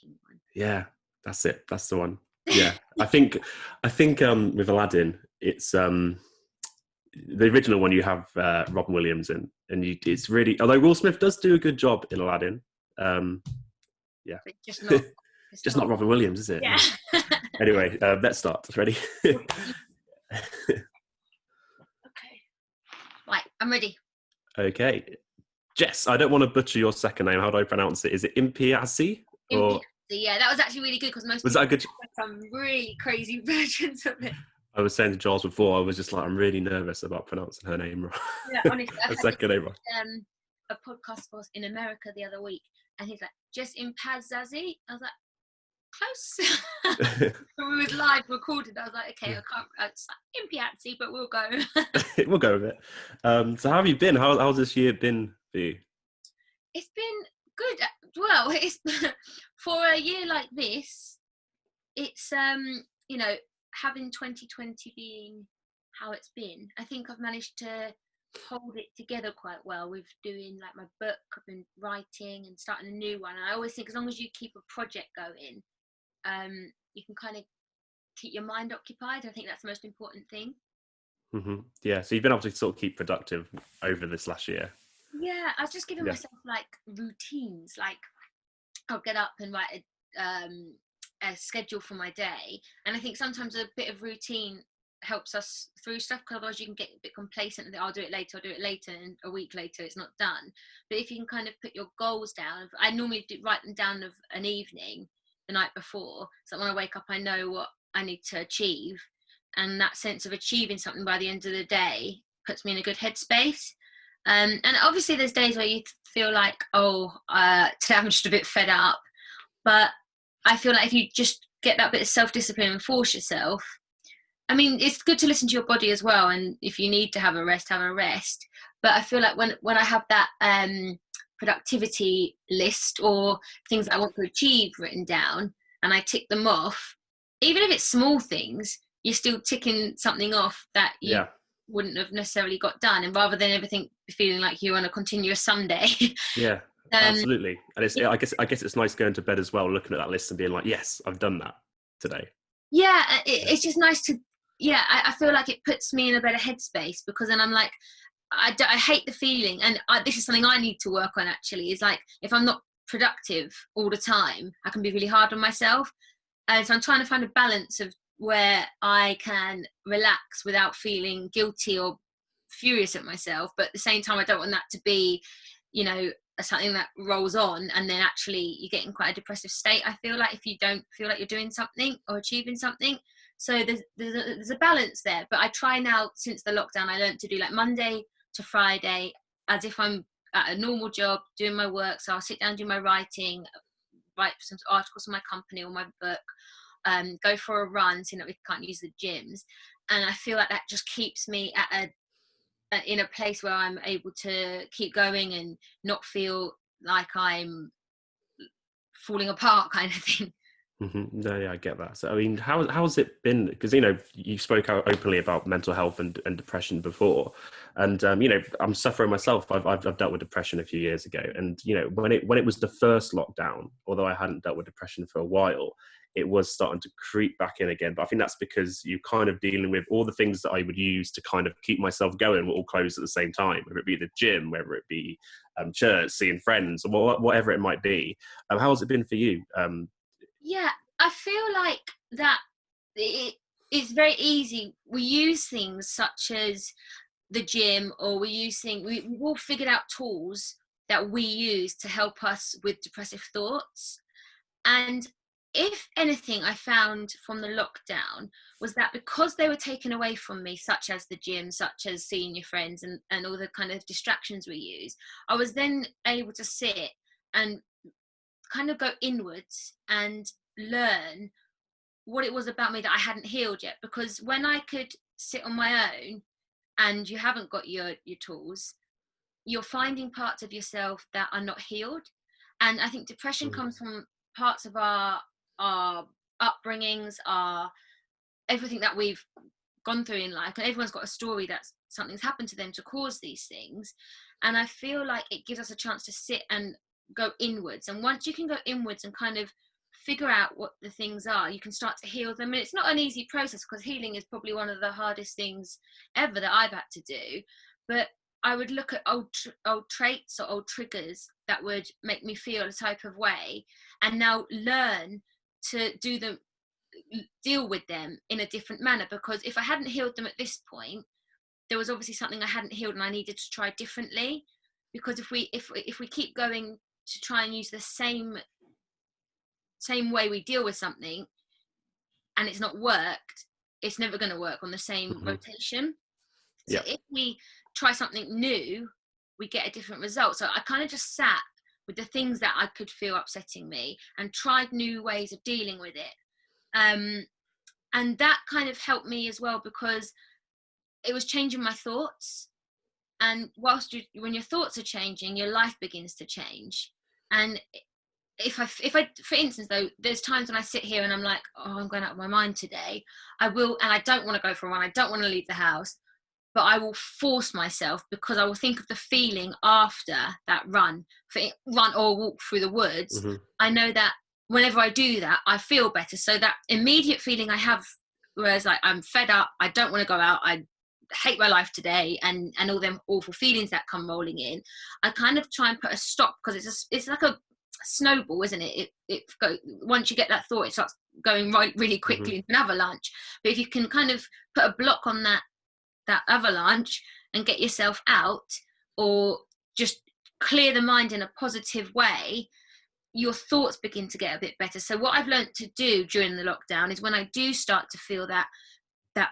thinking one. Yeah, that's it. That's the one. Yeah, I think with Aladdin, it's the original one. You have Robin Williams in, and it's really, although Will Smith does do a good job in Aladdin. Yeah, but just not. Just not Robin Williams, is it? Yeah. Anyway, let's start. Ready? Okay. Right, I'm ready. Okay. Jess, I don't want to butcher your second name. How do I pronounce it? Is it Impiazzi? Impiazzi, yeah, that was actually really good because most was people that good? have some really crazy versions of it. I was saying to Giles before, I was just like, I'm really nervous about pronouncing her name wrong. Yeah, honestly, I second name wrong. A podcast was in America the other week, and he's like, Jess Impiazzi. I was like, close. We was live recorded. I was like, okay, I can't. It's like Impiazzi, but we'll go. We'll go with it. So how have you been? How's this year been for you? It's been good. Well, it's for a year like this. It's you know, having 2020 being how it's been. I think I've managed to hold it together quite well with doing like my book. I've been writing and starting a new one. And I always think as long as you keep a project going, you can kind of keep your mind occupied. I think that's the most important thing. Mm-hmm. Yeah, so you've been able to sort of keep productive over this last year. Yeah, I was just giving myself like routines. Like I'll get up and write a schedule for my day, and I think sometimes a bit of routine helps us through stuff, because otherwise you can get a bit complacent and think, I'll do it later, and a week later it's not done. But if you can kind of put your goals down, I normally write them down of an evening the night before, so that when I wake up I know what I need to achieve, and that sense of achieving something by the end of the day puts me in a good headspace. And obviously there's days where you feel like, today I'm just a bit fed up, but I feel like if you just get that bit of self-discipline and force yourself, I mean, it's good to listen to your body as well, and if you need to have a rest, but I feel like when I have that productivity list or things that I want to achieve written down, and I tick them off, even if it's small things, you're still ticking something off that you wouldn't have necessarily got done, and rather than everything feeling like you're on a continuous Sunday. Yeah, absolutely. And it's I guess it's nice going to bed as well, looking at that list and being like, yes, I've done that today. Yeah, it's just nice to, I feel like it puts me in a better headspace, because then I'm like, I hate the feeling, and this is something I need to work on actually, is like, if I'm not productive all the time, I can be really hard on myself. And so I'm trying to find a balance of where I can relax without feeling guilty or furious at myself, but at the same time I don't want that to be, something that rolls on and then actually you get in quite a depressive state, I feel like, if you don't feel like you're doing something or achieving something. So there's a balance there, but I try now, since the lockdown, I learned to do like Monday to Friday as if I'm at a normal job doing my work. So I'll sit down, do my writing, write some articles for my company or my book, go for a run, seeing that we can't use the gyms, and I feel like that just keeps me in a place where I'm able to keep going and not feel like I'm falling apart, kind of thing. Mm-hmm. No, yeah, I get that. So, I mean, how's it been? Because, you spoke out openly about mental health and depression before, and I'm suffering myself. I've dealt with depression a few years ago, and when it was the first lockdown, although I hadn't dealt with depression for a while, it was starting to creep back in again. But I think that's because you're kind of dealing with all the things that I would use to kind of keep myself going were all closed at the same time, whether it be the gym, whether it be church, seeing friends, or whatever it might be. How has it been for you? Yeah, I feel like that it's very easy. We use things such as the gym, or we've all figured out tools that we use to help us with depressive thoughts. And if anything, I found from the lockdown was that because they were taken away from me, such as the gym, such as seeing your friends and all the kind of distractions we use, I was then able to sit and kind of go inwards and learn what it was about me that I hadn't healed yet. Because when I could sit on my own and you haven't got your tools, you're finding parts of yourself that are not healed. And I think depression comes from parts of our upbringings, everything that we've gone through in life, and everyone's got a story that something's happened to them to cause these things. And I feel like it gives us a chance to sit and go inwards, and once you can go inwards and kind of figure out what the things are, you can start to heal them. And it's not an easy process, because healing is probably one of the hardest things ever that I've had to do. But I would look at old traits or old triggers that would make me feel a type of way, and now learn to deal with them in a different manner. Because if I hadn't healed them at this point, there was obviously something I hadn't healed and I needed to try differently. Because if we keep going to try and use the same way we deal with something and it's not worked, it's never going to work on the same rotation. So if we try something new, we get a different result. So I kind of just sat with the things that I could feel upsetting me and tried new ways of dealing with it. And that kind of helped me as well, because it was changing my thoughts. And when your thoughts are changing, your life begins to change. And if I, for instance, though, there's times when I sit here and I'm like, oh, I'm going out of my mind today. And I don't want to go for a run. I don't want to leave the house, but I will force myself, because I will think of the feeling after that run or walk through the woods. I know that whenever I do that, I feel better. So that immediate feeling I have, whereas like I'm fed up, I don't want to go out, I hate my life today, and all them awful feelings that come rolling in, I kind of try and put a stop, because it's like a snowball, isn't it? Once you get that thought, it starts going right really quickly into an avalanche. But if you can kind of put a block on that avalanche and get yourself out, or just clear the mind in a positive way, your thoughts begin to get a bit better. So what I've learned to do during the lockdown is, when I do start to feel that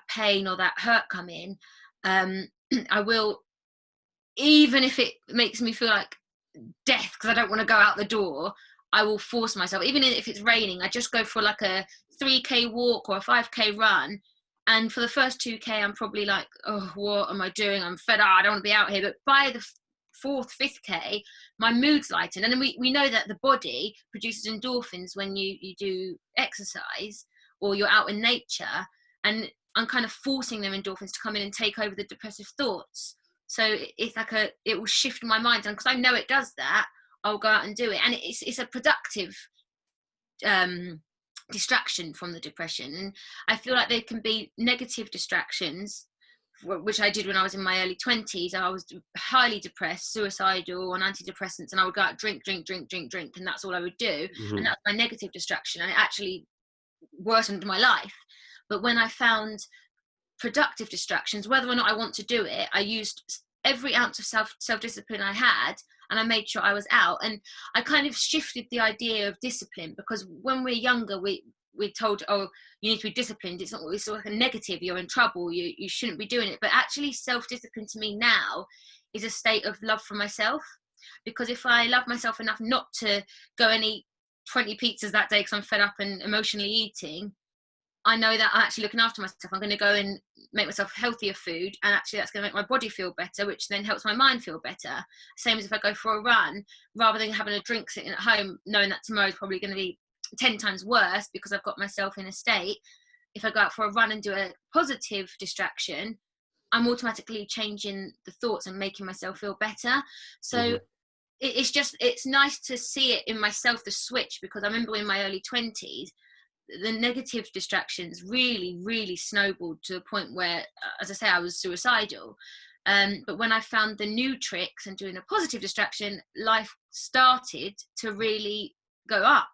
pain or that hurt come in, I will, even if it makes me feel like death because I don't want to go out the door, I will force myself. Even if it's raining, I just go for like a 3k walk or a 5k run. And for the first 2k, I'm probably like, oh, what am I doing? I'm fed up. I don't want to be out here. But by the 4th, 5th k, my mood's lightened. And then we know that the body produces endorphins when you do exercise or you're out in nature. And I'm kind of forcing them endorphins to come in and take over the depressive thoughts. So it's like it will shift my mind. And because I know it does that, I'll go out and do it. And it's a productive distraction from the depression. And I feel like there can be negative distractions, which I did when I was in my early 20s. I was highly depressed, suicidal, on antidepressants, and I would go out, drink, and that's all I would do. And that's my negative distraction, and it actually worsened my life. But when I found productive distractions, whether or not I want to do it, I used every ounce of self-discipline I had, and I made sure I was out. And I kind of shifted the idea of discipline, because when we're younger, we're told, oh, you need to be disciplined. It's like a negative, you're in trouble, you shouldn't be doing it. But actually, self-discipline to me now is a state of love for myself. Because if I love myself enough not to go and eat 20 pizzas that day because I'm fed up and emotionally eating, I know that I'm actually looking after myself. I'm going to go and make myself healthier food, and actually that's going to make my body feel better, which then helps my mind feel better. Same as if I go for a run, rather than having a drink sitting at home, knowing that tomorrow's probably going to be 10 times worse because I've got myself in a state. If I go out for a run and do a positive distraction, I'm automatically changing the thoughts and making myself feel better. So it's nice to see it in myself, the switch, because I remember in my early 20s, the negative distractions really, really snowballed to a point where, as I say, I was suicidal. But when I found the new tricks and doing a positive distraction, life started to really go up.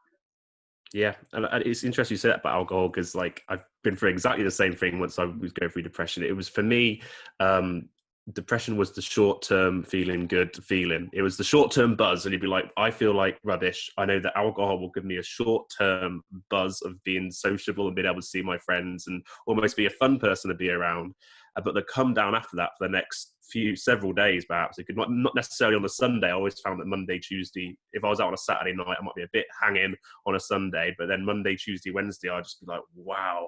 Yeah, and it's interesting you say that about alcohol, because like I've been through exactly the same thing once I was going through depression. It was, for me, depression was the short-term feeling good feeling. It was the short-term buzz, and you'd be like, I feel like rubbish. I know that alcohol will give me a short-term buzz of being sociable and being able to see my friends and almost be a fun person to be around. But the come down after that for the next several days, perhaps it could not necessarily on the Sunday. I always found that Monday, Tuesday, if I was out on a Saturday night, I might be a bit hanging on a Sunday, but then Monday, Tuesday, Wednesday, I'd just be like, wow,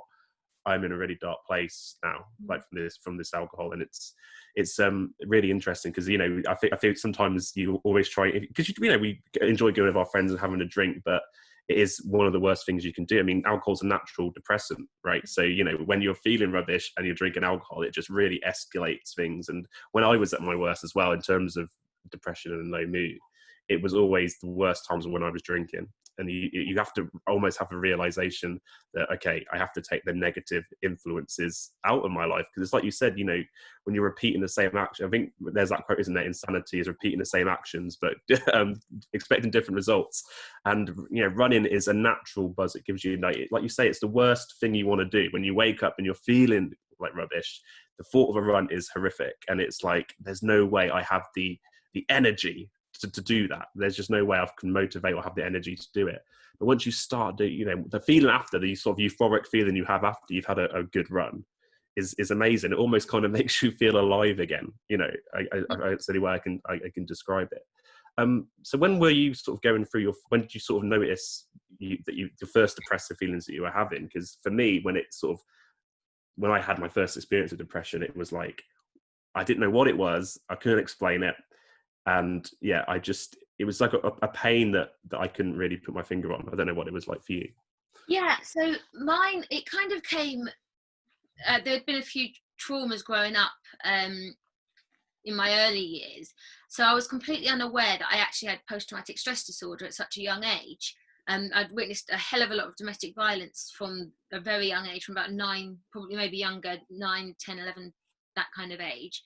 I'm in a really dark place now, like from this alcohol. And it's really interesting, because I think sometimes you always try, because we enjoy going with our friends and having a drink, but it is one of the worst things you can do. I mean, alcohol's a natural depressant, right? So when you're feeling rubbish and you're drinking alcohol, it just really escalates things. And when I was at my worst as well, in terms of depression and low mood, it was always the worst times when I was drinking. and you have to almost have a realization that, okay, I have to take the negative influences out of my life, because it's like you said, you know, when you're repeating the same action, I think there's that quote, isn't there? Insanity is repeating the same actions but expecting different results. And you know, running is a natural buzz. It gives you, like you say, it's the worst thing you want to do when you wake up and you're feeling like rubbish. The thought of a run is horrific, and it's like, there's no way I have the energy to do that. There's just no way I can motivate or have the energy to do it. But once you start doing, you know, the feeling after, the sort of euphoric feeling you have after you've had a good run is amazing. It almost kind of makes you feel alive again. You know, it's the only way I can describe it. So when were you sort of going through when did you sort of notice the first depressive feelings that you were having? Because for me, when I had my first experience of depression, it was like, I didn't know what it was. I couldn't explain it. And yeah, it was like a pain that I couldn't really put my finger on. I don't know what it was like for you. Yeah, so mine, it kind of came, there had been a few traumas growing up in my early years. So I was completely unaware that I actually had post-traumatic stress disorder at such a young age. I'd witnessed a hell of a lot of domestic violence from a very young age, from about 9, probably maybe younger, 9, 10, 11, that kind of age.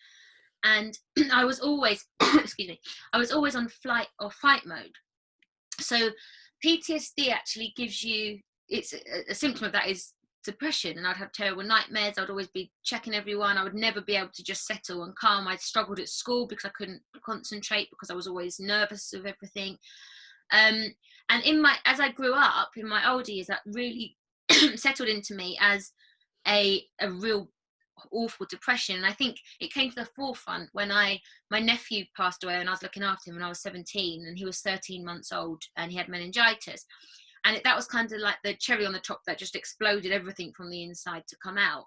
And I was always, excuse me, I was always on flight or fight mode. So PTSD actually gives you, it's a symptom of that is depression, and I'd have terrible nightmares. I'd always be checking everyone. I would never be able to just settle and calm. I struggled at school because I couldn't concentrate because I was always nervous of everything. And as I grew up in my older years, that really settled into me as a real awful depression. And I think it came to the forefront when my nephew passed away, and I was looking after him when I was 17, and he was 13 months old, and he had meningitis. And that was kind of like the cherry on the top that just exploded everything from the inside to come out.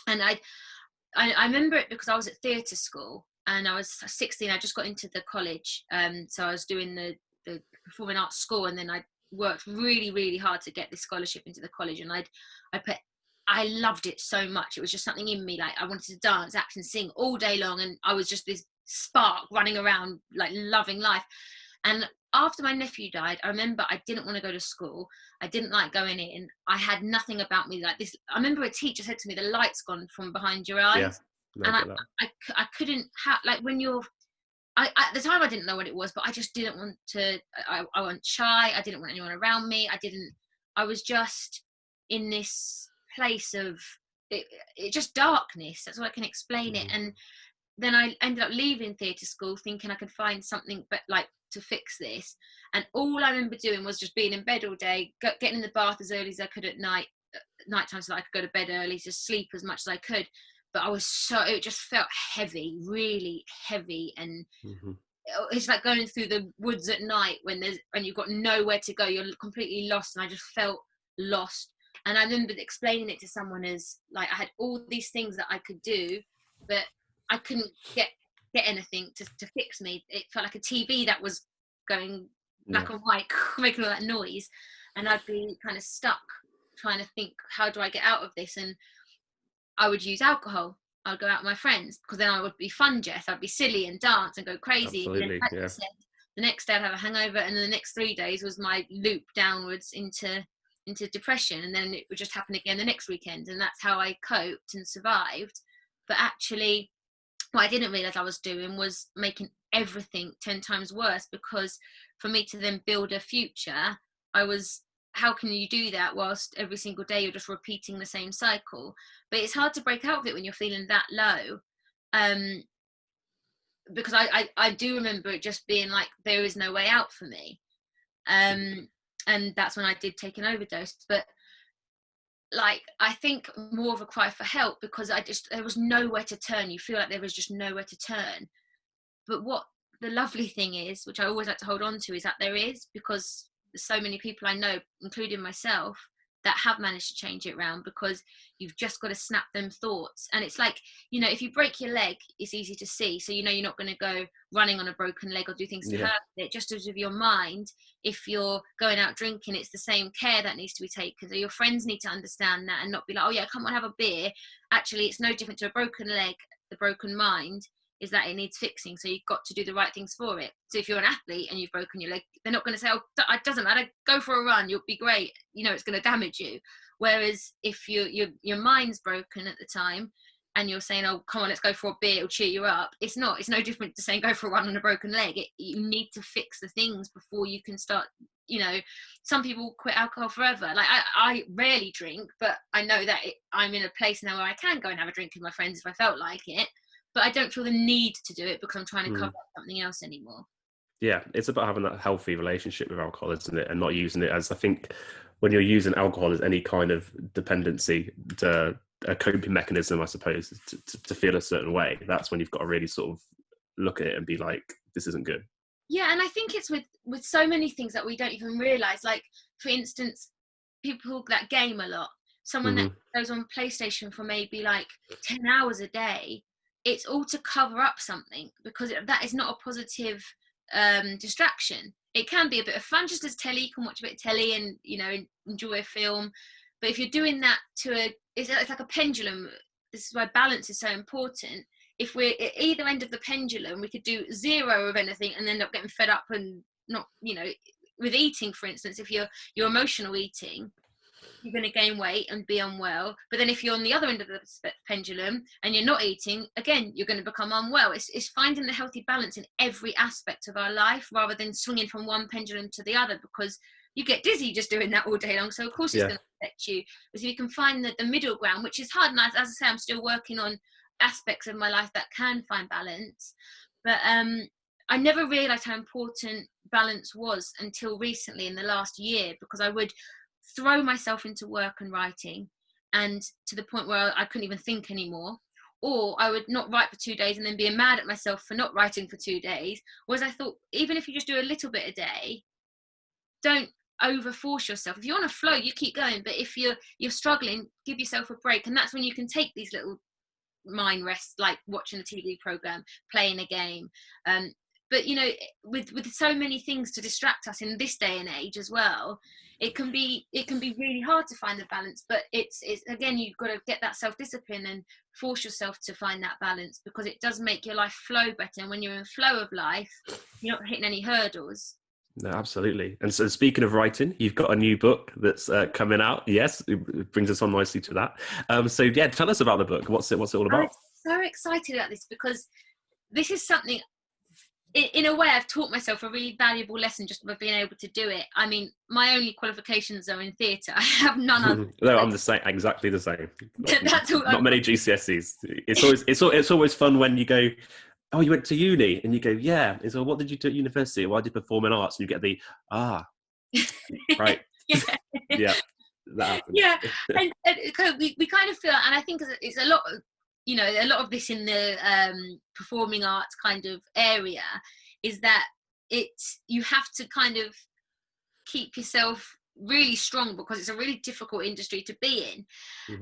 And I remember it because I was at theatre school, and I was 16. I just got into the college, so I was doing the performing arts school, and then I worked really, really hard to get this scholarship into the college. And I loved it so much. It was just something in me, like I wanted to dance, act and sing all day long, and I was just this spark running around, like loving life. And after my nephew died, I remember I didn't want to go to school. I didn't like going in. I had nothing about me like this. I remember a teacher said to me, the light's gone from behind your eyes. Yeah, and I couldn't have, like, when you're, at the time I didn't know what it was, but I just didn't want to, I wasn't shy. I didn't want anyone around me. I was just in this place of it just darkness. That's all I can explain it. And then I ended up leaving theatre school thinking I could find something but like to fix this, and all I remember doing was just being in bed all day, getting in the bath as early as I could at nighttime so that I could go to bed early, just sleep as much as I could. But it just felt heavy, really heavy. And it's like going through the woods at night when you've got nowhere to go, you're completely lost. And I just felt lost. And I remember explaining it to someone as like, I had all these things that I could do, but I couldn't get anything to fix me. It felt like a TV that was going black and white, making all that noise, and I'd be kind of stuck trying to think, how do I get out of this? And I would use alcohol. I'd go out with my friends, because then I would be fun, Jess. I'd be silly and dance and go crazy. Absolutely, and then, the next day I'd have a hangover, and then the next 3 days was my loop downwards into depression, and then it would just happen again the next weekend. And that's how I coped and survived. But actually, what I didn't realize I was doing was making everything 10 times worse, because for me to then build a future, how can you do that whilst every single day you're just repeating the same cycle? But it's hard to break out of it when you're feeling that low. Because I do remember it just being like, there is no way out for me. And that's when I did take an overdose. But like, I think more of a cry for help, because there was nowhere to turn. You feel like there was just nowhere to turn. But what the lovely thing is, which I always like to hold on to, is that there is, because there's so many people I know, including myself, that have managed to change it around, because you've just got to snap them thoughts. And it's like, you know, if you break your leg, it's easy to see. So, you know, you're not going to go running on a broken leg or do things to hurt it. Just as with your mind, if you're going out drinking, it's the same care that needs to be taken. So your friends need to understand that and not be like, oh yeah, come on, have a beer. Actually, it's no different to a broken leg, the broken mind. is that it needs fixing. So you've got to do the right things for it. So if you're an athlete and you've broken your leg, they're not going to say, oh, it doesn't matter, go for a run, you'll be great. You know, it's going to damage you. Whereas if your mind's broken at the time and you're saying, oh, come on, let's go for a beer, it'll cheer you up. It's no different to saying go for a run on a broken leg. You need to fix the things before you can start. You know, some people quit alcohol forever. Like I rarely drink, but I know that I'm in a place now where I can go and have a drink with my friends if I felt like it, but I don't feel the need to do it because I'm trying to cover up something else anymore. Yeah, it's about having that healthy relationship with alcohol, isn't it? And not using it as, I think, when you're using alcohol as any kind of dependency to a coping mechanism, I suppose, to feel a certain way, that's when you've got to really sort of look at it and be like, this isn't good. Yeah, and I think it's with so many things that we don't even realise. Like, for instance, people that game a lot, someone that goes on PlayStation for maybe like 10 hours a day, it's all to cover up something, because that is not a positive distraction. It can be a bit of fun, just as telly, you can watch a bit of telly and, you know, enjoy a film. But if you're doing that it's like a pendulum. This is why balance is so important. If we're at either end of the pendulum, we could do zero of anything and end up getting fed up and not, you know, with eating, for instance, if you're emotional eating, you're going to gain weight and be unwell. But then if you're on the other end of the pendulum and you're not eating, again, you're going to become unwell. It's finding the healthy balance in every aspect of our life, rather than swinging from one pendulum to the other, because you get dizzy just doing that all day long. So of course it's going to affect you. But if you can find the middle ground, which is hard, and as I say, I'm still working on aspects of my life that can find balance. But I never realized how important balance was until recently, in the last year, because I would throw myself into work and writing, and to the point where I couldn't even think anymore. Or I would not write for 2 days and then be mad at myself for not writing for 2 days. Whereas I thought, even if you just do a little bit a day, don't overforce yourself. If you're on a flow, you keep going. But if you're struggling, give yourself a break. And that's when you can take these little mind rests, like watching a TV program, playing a game. But you know, with so many things to distract us in this day and age as well, it can be really hard to find the balance. But it's again, you've got to get that self-discipline and force yourself to find that balance, because it does make your life flow better. And when you're in flow of life, you're not hitting any hurdles. No, absolutely. And so, speaking of writing, you've got a new book that's coming out. Yes, it brings us on nicely to that. So yeah, tell us about the book. What's it all about? I'm so excited about this, because this is something, in a way, I've taught myself a really valuable lesson just by being able to do it. I mean, my only qualifications are in theatre. I have none other. No, I'm the same, exactly the same. That's all. Not many GCSEs. It's always fun when you go, oh, you went to uni, and you go, yeah. So what did you do at university? Well, I did performing arts, and you get the right. Yeah, that happens. Yeah, and we kind of feel, and I think it's a lot of, you know, a lot of this in the performing arts kind of area, is that you have to kind of keep yourself really strong, because it's a really difficult industry to be in.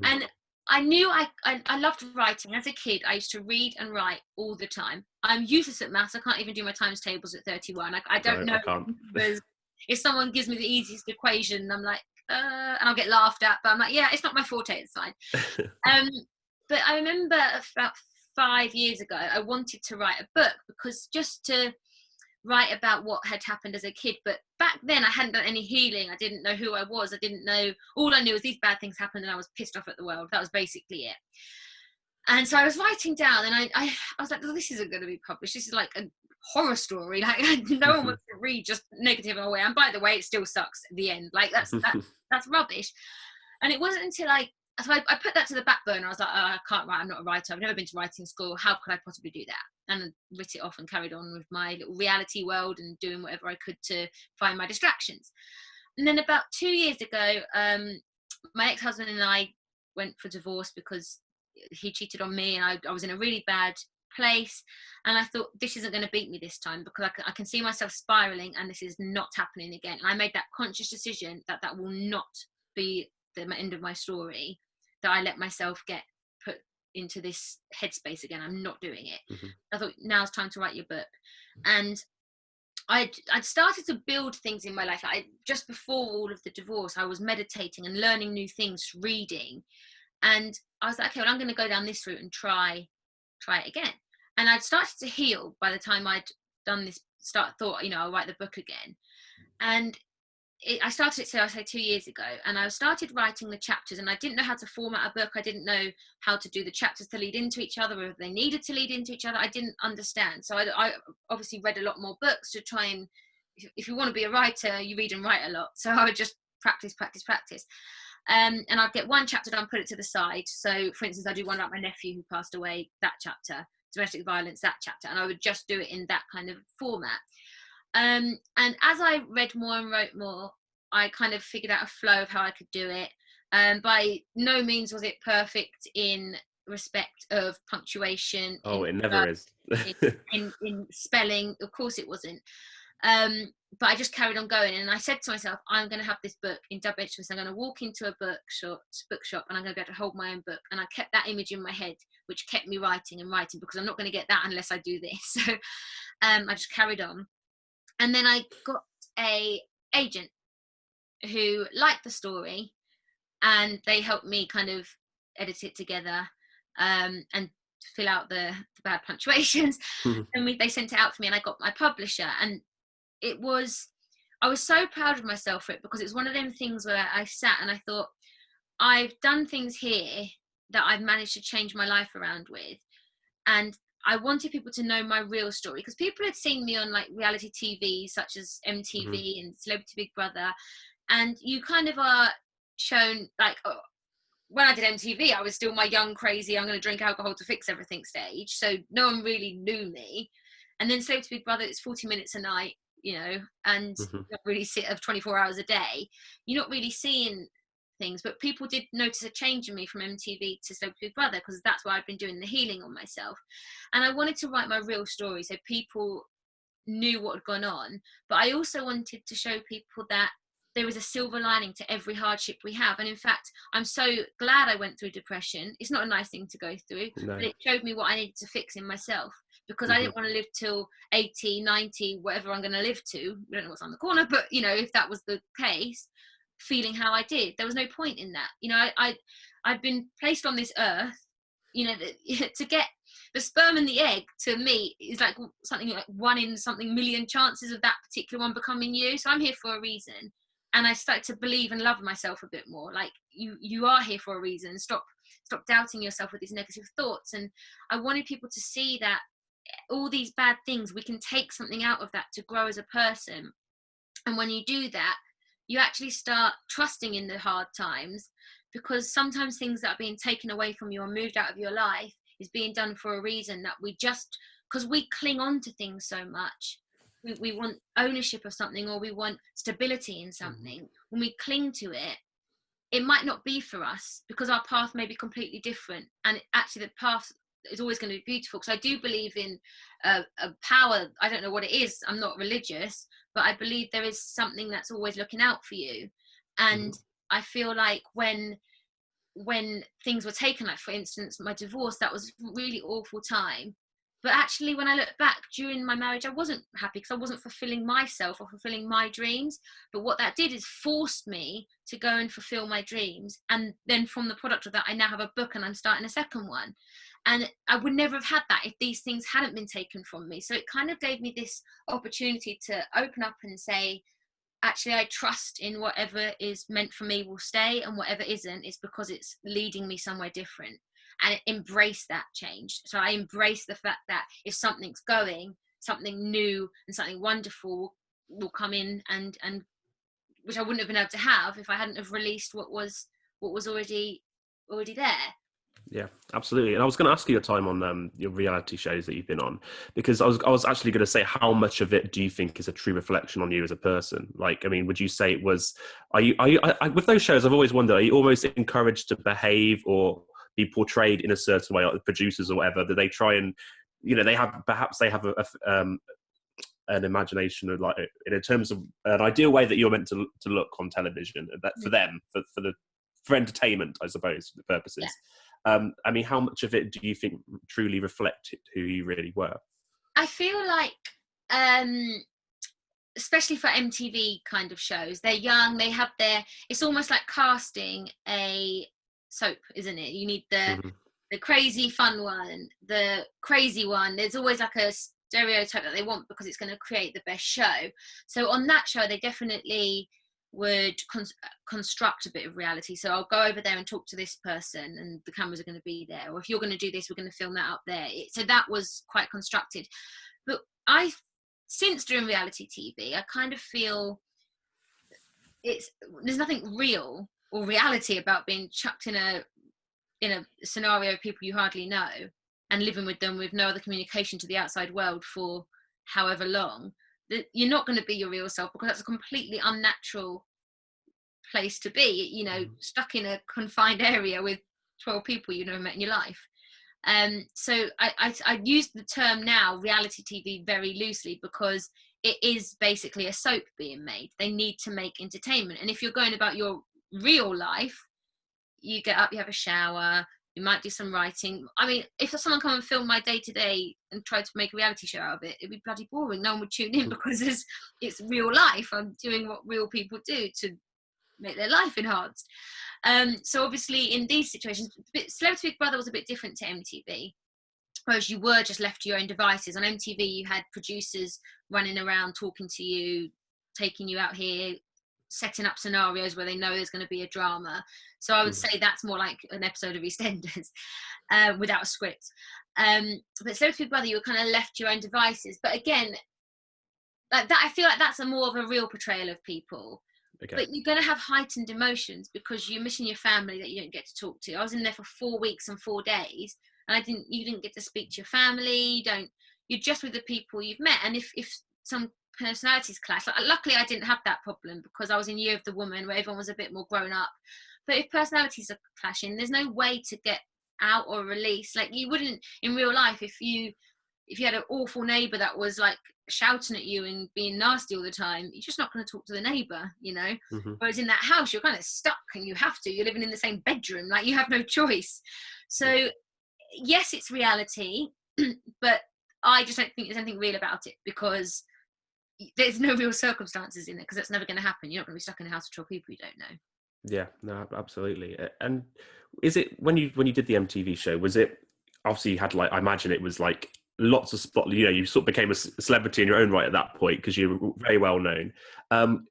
And I knew I loved writing. As a kid, I used to read and write all the time. I'm useless at maths. I can't even do my times tables at 31. I don't know. If someone gives me the easiest equation, I'm like, and I'll get laughed at, but I'm like, yeah, it's not my forte, it's fine. But I remember about 5 years ago, I wanted to write a book, because just to write about what had happened as a kid. But back then I hadn't done any healing. I didn't know who I was. I didn't know. All I knew was these bad things happened and I was pissed off at the world. That was basically it. And so I was writing down, and I was like, oh, this isn't going to be published. This is like a horror story. Like, no one wants to read just negative away. And by the way, it still sucks at the end. Like, that's rubbish. And it wasn't until I put that to the back burner. I was like, oh, I can't write. I'm not a writer. I've never been to writing school. How could I possibly do that? And I writ it off and carried on with my little reality world and doing whatever I could to find my distractions. And then about 2 years ago, my ex-husband and I went for divorce because he cheated on me, and I was in a really bad place. And I thought, this isn't going to beat me this time, because I can see myself spiraling, and this is not happening again. And I made that conscious decision that will not be the end of my story, that I let myself get put into this headspace again. I'm not doing it. I thought, now it's time to write your book. And I'd started to build things in my life. Just before all of the divorce, I was meditating and learning new things, reading. And I was like, okay, well, I'm going to go down this route and try it again. and I'd started to heal by the time I'd done this. Thought, I'll write the book again, and I started it, so I say 2 years ago, and I started writing the chapters, and I didn't know how to format a book. I didn't know how to do the chapters to lead into each other, or if they needed to lead into each other. I didn't understand. So I obviously read a lot more books to try and, if you want to be a writer, you read and write a lot. So I would just practice. And I'd get one chapter done, put it to the side. So for instance, I do one about my nephew who passed away, that chapter, domestic violence, that chapter, and I would just do it in that kind of format. And as I read more and wrote more, I kind of figured out a flow of how I could do it. By no means was it perfect in respect of punctuation. Oh, it never is. in spelling, of course it wasn't. But I just carried on going, and I said to myself, I'm going to have this book in double-edged. I'm going to walk into a bookshop, and I'm going to be able to hold my own book. And I kept that image in my head, which kept me writing, because I'm not going to get that unless I do this. So I just carried on. And then I got a agent who liked the story, and they helped me kind of edit it together, and fill out the bad punctuations. And they sent it out for me, and I got my publisher. And I was so proud of myself for it, because it's one of them things where I sat and I thought, I've done things here that I've managed to change my life around with. And I wanted people to know my real story, because people had seen me on like reality TV such as MTV and Celebrity Big Brother, and you kind of are shown like, when I did MTV, I was still my young, crazy, I'm going to drink alcohol to fix everything stage. So no one really knew me. And then Celebrity Big Brother, it's 40 minutes a night, and you don't really sit of 24 hours a day. You're not really seeing things, but people did notice a change in me from MTV to Celebrity Big Brother, because that's where I've been doing the healing on myself. And I wanted to write my real story so people knew what had gone on, but I also wanted to show people that there is a silver lining to every hardship we have. And in fact, I'm so glad I went through depression. It's not a nice thing to go through, but it showed me what I needed to fix in myself, because I didn't want to live till 80, 90, whatever I'm going to live to. We don't know what's on the corner, but if that was the case, feeling how I did, there was no point in that. I'd been placed on this earth, to get the sperm and the egg, to me is like something like 1 in something million chances of that particular one becoming you. So I'm here for a reason. And I started to believe and love myself a bit more. Like, you are here for a reason. Stop doubting yourself with these negative thoughts. And I wanted people to see that all these bad things, we can take something out of that to grow as a person. And when you do that, you actually start trusting in the hard times, because sometimes things that are being taken away from you or moved out of your life is being done for a reason, that because we cling on to things so much. We want ownership of something, or we want stability in something. When we cling to it, it might not be for us, because our path may be completely different. And actually the path is always going to be beautiful, because I do believe in a power. I don't know what it is. I'm not religious, but I believe there is something that's always looking out for you. And I feel like when things were taken, like for instance, my divorce, that was a really awful time. But actually, when I look back during my marriage, I wasn't happy, because I wasn't fulfilling myself or fulfilling my dreams. But what that did is forced me to go and fulfill my dreams. And then from the product of that, I now have a book, and I'm starting a second one. And I would never have had that if these things hadn't been taken from me. So it kind of gave me this opportunity to open up and say, actually, I trust in whatever is meant for me will stay, and whatever isn't is because it's leading me somewhere different. And embrace that change. So I embrace the fact that if something's going, something new and something wonderful will come in, and which I wouldn't have been able to have if I hadn't have released what was already there. Yeah, absolutely. And I was going to ask you your time on your reality shows that you've been on, because I was actually going to say, how much of it do you think is a true reflection on you as a person? Like, I mean, would you say it was? Are you with those shows? I've always wondered, are you almost encouraged to behave or be portrayed in a certain way, like the producers or whatever, that they try and, they have an imagination of, like, in terms of an ideal way that you're meant to look on television, that for them, for entertainment, I suppose, the purposes. Yeah. I mean, how much of it do you think truly reflected who you really were? I feel like, especially for MTV kind of shows, they're young, they have it's almost like casting a soap, isn't it? You need the the crazy fun one, the crazy one. There's always like a stereotype that they want because it's going to create the best show. So on that show, they definitely would construct a bit of reality. So I'll go over there and talk to this person and the cameras are going to be there, or if you're going to do this, we're going to film that up there. So that was quite constructed. But since doing reality TV, I kind of feel there's nothing real or reality about being chucked in a scenario of people you hardly know and living with them with no other communication to the outside world for however long. You're not going to be your real self, because that's a completely unnatural place to be, you know, stuck in a confined area with 12 people you've never met in your life. So I use the term now reality TV very loosely, because it is basically a soap being made. They need to make entertainment. And if you're going about your real life, you get up, you have a shower, you might do some writing. I mean, if someone come and film my day-to-day and tried to make a reality show out of it, it'd be bloody boring. No one would tune in, because it's real life. I'm doing what real people do to make their life enhanced. So obviously in these situations, Celebrity Big Brother was a bit different to MTV, whereas you were just left to your own devices. On MTV, you had producers running around talking to you, taking you out here, setting up scenarios where they know there's going to be a drama. So I would say that's more like an episode of EastEnders without a script. But Celebrity Big Brother, you were kind of left to your own devices. But again, like that, I feel like that's more of a real portrayal of people. Okay. But you're going to have heightened emotions because you're missing your family that you don't get to talk to. I was in there for 4 weeks and 4 days, and you didn't get to speak to your family. You're just with the people you've met. And if some personalities clash, luckily I didn't have that problem because I was in Year of the Woman, where everyone was a bit more grown up. But if personalities are clashing, there's no way to get out or release. Like, you wouldn't in real life, if you had an awful neighbour that was like shouting at you and being nasty all the time, you're just not going to talk to the neighbour, you know. Whereas in that house, you're kind of stuck, and you're living in the same bedroom, like you have no choice. So yes, it's reality, but I just don't think there's anything real about it, because there's no real circumstances in it, because that's never going to happen. You're not going to be stuck in a house with 12 people you don't know. Yeah, no, absolutely. And is it, when you did the MTV show, was it, obviously you had, like, I imagine it was like lots of you sort of became a celebrity in your own right at that point because you were very well known.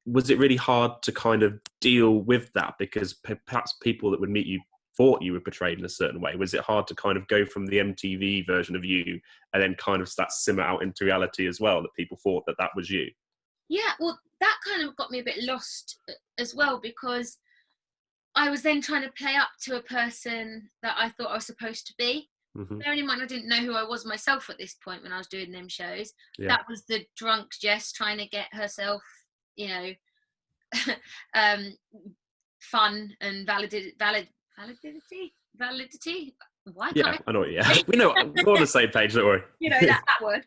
Was it really hard to kind of deal with that, because perhaps people that would meet you thought you were portrayed in a certain way? Was it hard to kind of go from the MTV version of you and then kind of start simmer out into reality as well, that people thought that was you? Yeah, well, that kind of got me a bit lost as well, because I was then trying to play up to a person that I thought I was supposed to be. Bearing in mind, I didn't know who I was myself at this point when I was doing them shows. Yeah. That was the drunk Jess trying to get herself, you know, fun and validity. Why can't I know. Yeah, we know. We're on the same page. Don't worry. You know that word.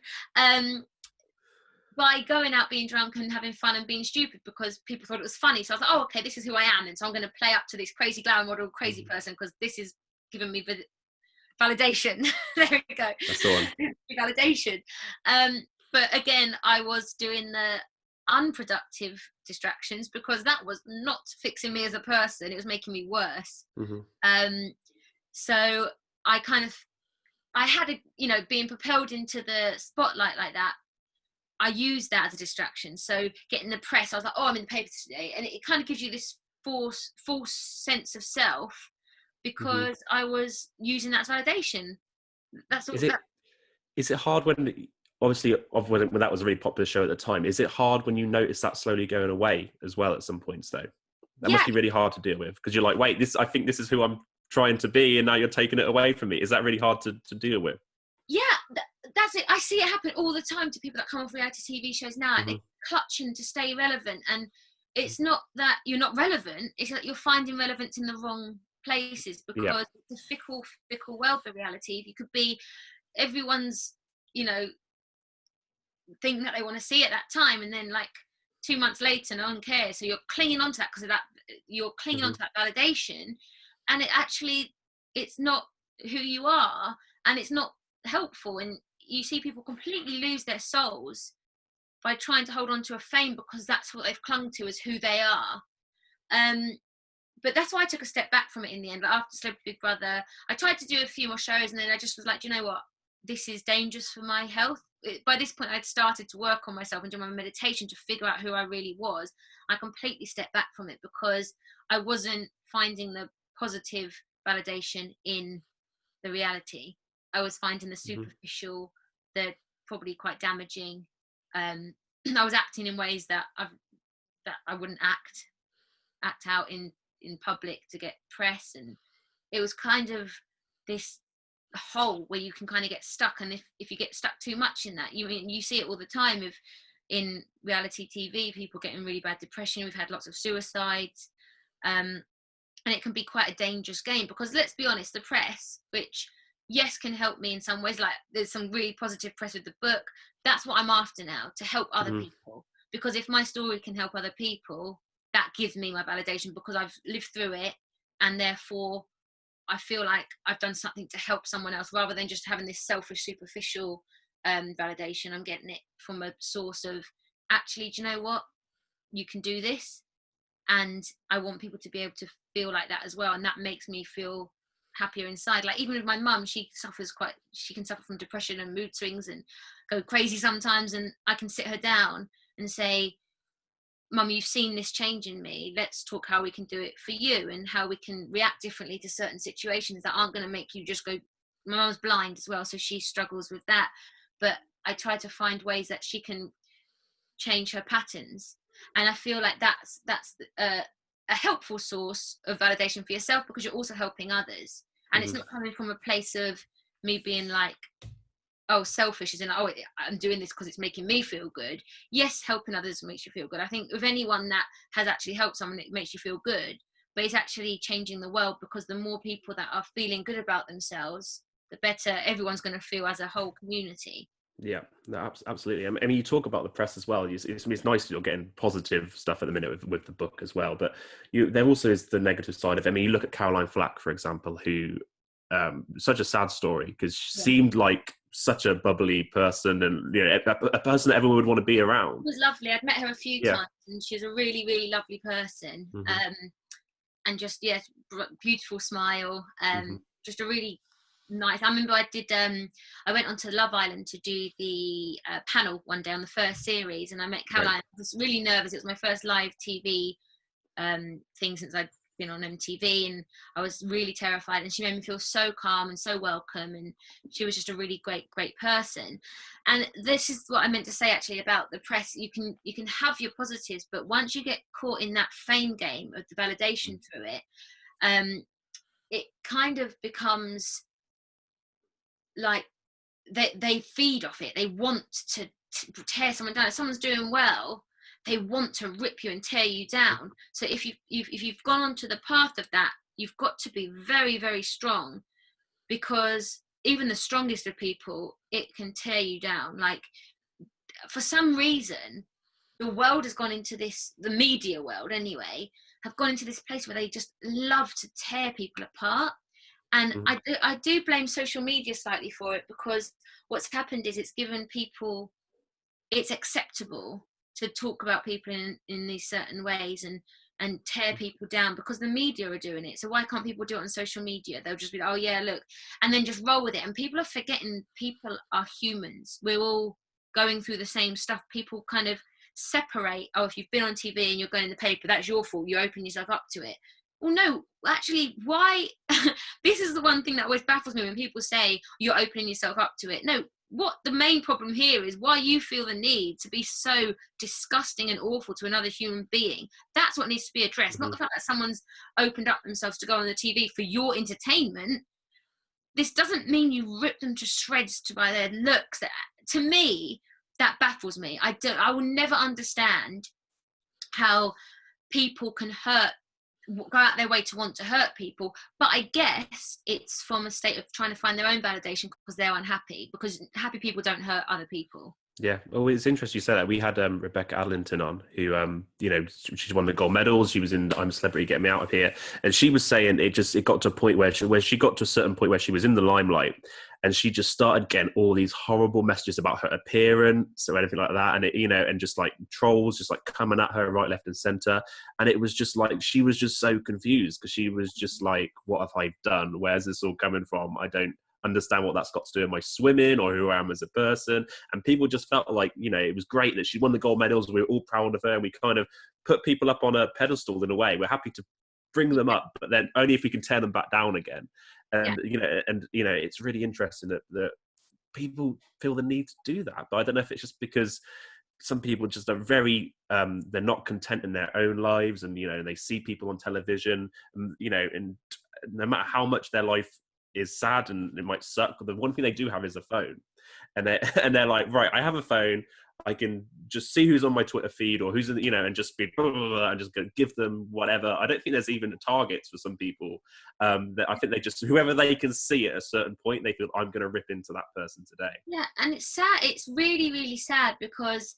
By going out being drunk and having fun and being stupid because people thought it was funny. So I was like, oh, okay, this is who I am, and so I'm going to play up to this crazy glamour model, crazy person, because this is giving me validation. There we go. That's the one. Validation. But again, I was doing the unproductive distractions, because that was not fixing me as a person. It was making me worse. So I had being propelled into the spotlight like that, I used that as a distraction. So getting the press, I was like, oh, I'm in the paper today. And it kind of gives you this false sense of self, because I was using that as validation. That's all. Is it hard when, obviously, when that was a really popular show at the time, is it hard when you notice that slowly going away as well at some points, though? That must be really hard to deal with, because you're like, wait, I think this is who I'm trying to be, and now you're taking it away from me. Is that really hard to deal with? Yeah, that's it. I see it happen all the time to people that come off reality TV shows now. They're clutching to stay relevant, and it's not that you're not relevant, it's that you're finding relevance in the wrong places, because it's a fickle world for reality. You could be everyone's, thing that they want to see at that time, and then like 2 months later, no one cares. So you're clinging on to that because of that. You're clinging on to that validation, and it's not who you are, and it's not helpful. And you see people completely lose their souls by trying to hold on to a fame, because that's what they've clung to as who they are. but that's why I took a step back from it in the end. Like after Celebrity Big Brother, I tried to do a few more shows, and then I just was like, you know what, this is dangerous for my health. By this point, I'd started to work on myself and do my meditation to figure out who I really was. I completely stepped back from it because I wasn't finding the positive validation in the reality. I was finding the superficial, the probably quite damaging. I was acting in ways that I wouldn't act out in public to get press, and it was kind of this hole where you can kind of get stuck. And if you get stuck too much in that, you see it all the time in reality TV, people getting really bad depression. We've had lots of suicides, and it can be quite a dangerous game, because let's be honest, the press, which yes can help me in some ways, like there's some really positive press with the book, that's what I'm after now, to help other people. Because if my story can help other people, that gives me my validation, because I've lived through it, and therefore I feel like I've done something to help someone else, rather than just having this selfish, superficial validation. I'm getting it from a source of, actually, do you know what? You can do this. And I want people to be able to feel like that as well. And that makes me feel happier inside. Like even with my mum, she can suffer from depression and mood swings and go crazy sometimes. And I can sit her down and say, Mum, you've seen this change in me. Let's talk how we can do it for you, and how we can react differently to certain situations that aren't going to make you just go. My mum's blind as well, so she struggles with that. But I try to find ways that she can change her patterns. And I feel like that's a helpful source of validation for yourself, because you're also helping others. And it's not coming from a place of me being like, oh, selfish, as in, oh, I'm doing this because it's making me feel good. Yes, helping others makes you feel good. I think with anyone that has actually helped someone, it makes you feel good. But it's actually changing the world, because the more people that are feeling good about themselves, the better everyone's going to feel as a whole community. Yeah, no, absolutely. I mean, you talk about the press as well. It's nice that you're getting positive stuff at the minute with the book as well. But there also is the negative side of it. I mean, you look at Caroline Flack, for example, who such a sad story, because she seemed like such a bubbly person, and a person that everyone would want to be around. It was lovely. I'd met her a few times, and she's a really, really lovely person. And just beautiful smile. Just a really nice. I remember I went onto Love Island to do the panel one day on the first series, and I met Caroline. I was really nervous. It was my first live TV thing since I'd been on MTV, and I was really terrified, and she made me feel so calm and so welcome, and she was just a really great person. And this is what I meant to say actually about the press. You can have your positives, but once you get caught in that fame game of the validation through it, it kind of becomes like they feed off it. They want to tear someone down. If someone's doing well, they want to rip you and tear you down. So if you've gone onto the path of that, you've got to be very, very strong, because even the strongest of people, it can tear you down. Like, for some reason, the world has gone into this, the media world anyway, have gone into this place where they just love to tear people apart. And I do blame social media slightly for it, because what's happened is it's given people, it's acceptable to talk about people in these certain ways and tear people down, because the media are doing it. So why can't people do it on social media? They'll just be like, oh yeah, look, and then just roll with it. And people are forgetting people are humans. We're all going through the same stuff. People kind of separate, oh, if you've been on TV and you're going in the paper, that's your fault, you open yourself up to it. Well, no, actually, why? This is the one thing that always baffles me when people say you're opening yourself up to it. No, what the main problem here is why you feel the need to be so disgusting and awful to another human being. That's what needs to be addressed, not the fact that someone's opened up themselves to go on the TV for your entertainment. This doesn't mean you rip them to shreds by their looks. To me, that baffles me. I will never understand how people can go out their way to want to hurt people. But I guess it's from a state of trying to find their own validation, because they're unhappy, because happy people don't hurt other people. Yeah. Well, it's interesting you say that. We had Rebecca Adlington on, who, she's won the gold medals. She was in I'm a Celebrity, Get Me Out of Here. And she was saying it got to a point where she got to a certain point where she was in the limelight, and she just started getting all these horrible messages about her appearance or anything like that, and it, you know, and just like trolls just like coming at her right, left and center. And it was just like, she was just so confused, because she was just like, what have I done? Where's this all coming from? I don't understand what that's got to do with my swimming or who I am as a person. And people just felt like, you know, it was great that she won the gold medals. We were all proud of her, and we kind of put people up on a pedestal in a way. We're happy to bring them up, but then only if we can tear them back down again. And you know, it's really interesting that people feel the need to do that. But I don't know if it's just because some people just are very they're not content in their own lives, and you know, they see people on television, and you know, and no matter how much their life is sad and it might suck, the one thing they do have is a phone, and they're like, right, I have a phone, I can just see who's on my Twitter feed or who's in, you know, and just be blah, blah, blah, and just go give them whatever. I don't think there's even targets for some people. That I think they just, whoever they can see at a certain point, they feel, I'm going to rip into that person today. Yeah, and it's sad. It's really, really sad, because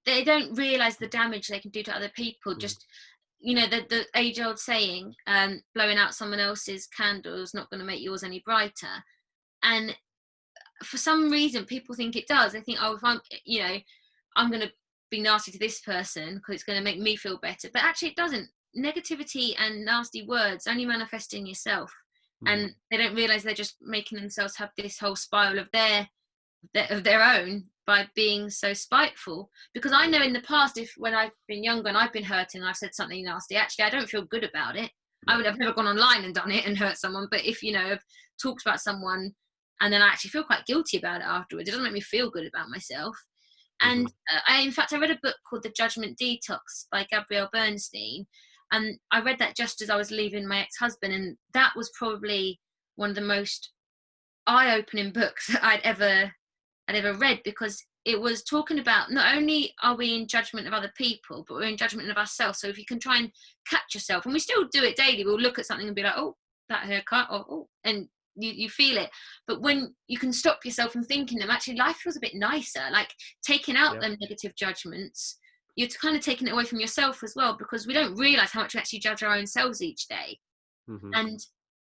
they don't realise the damage they can do to other people. Just, you know, the age-old saying, blowing out someone else's candle is not going to make yours any brighter. And for some reason, people think it does. They think, oh, if I'm, you know, I'm going to be nasty to this person because it's going to make me feel better. But actually, it doesn't. Negativity and nasty words only manifest in yourself. And they don't realise they're just making themselves have this whole spiral of their own by being so spiteful. Because I know in the past, when I've been younger and I've been hurting and I've said something nasty, actually I don't feel good about it. I would have never gone online and done it and hurt someone, but if, you know, I've talked about someone and then I actually feel quite guilty about it afterwards, it doesn't make me feel good about myself. And in fact I read a book called The Judgment Detox by Gabrielle Bernstein, and I read that just as I was leaving my ex-husband, and that was probably one of the most eye-opening books that I'd ever read, because it was talking about not only are we in judgment of other people, but we're in judgment of ourselves. So if you can try and catch yourself, and we still do it daily, we'll look at something and be like, oh, that haircut, or oh, and you feel it. But when you can stop yourself from thinking them, actually life feels a bit nicer. Like taking out them negative judgments, you're kind of taking it away from yourself as well, because we don't realise how much we actually judge our own selves each day. And